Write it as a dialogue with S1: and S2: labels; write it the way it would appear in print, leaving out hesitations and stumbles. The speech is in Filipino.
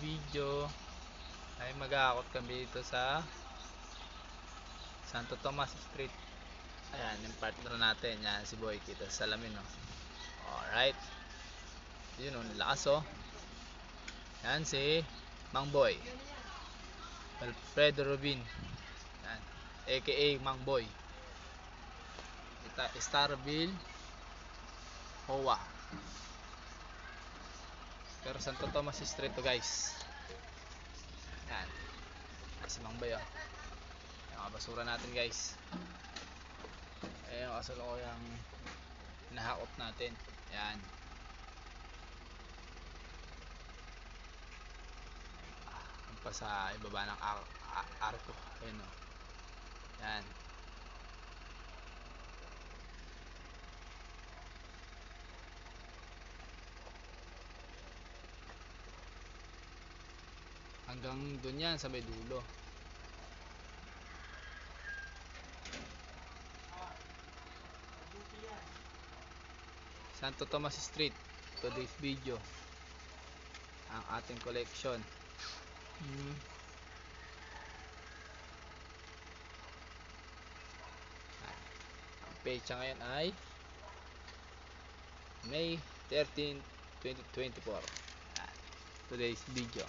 S1: video ay mag-aakot kami dito sa Santo Tomas Street. Ayan, yung partner natin, yan si Boy, kita sa salamin, no? Alright, yun, lakas, oh. Yan si Mang Boy, Alfredo Rubin, yan, aka Mang Boy. Starville Hoa, pero Santo Tomas Street to, guys. Yan, si Mang Boy, oh. Yung mga basura natin, guys. Ayan yung kasalukuyang nahakot natin. Yan, pa sa ibaba ng arko. Ayan, oh. Yan, hanggang dun yan sa may dulo. Santo Tomas Street, today's video, ang ating collection. Ang pecha ngayon ay May 13, 2024. Today's video.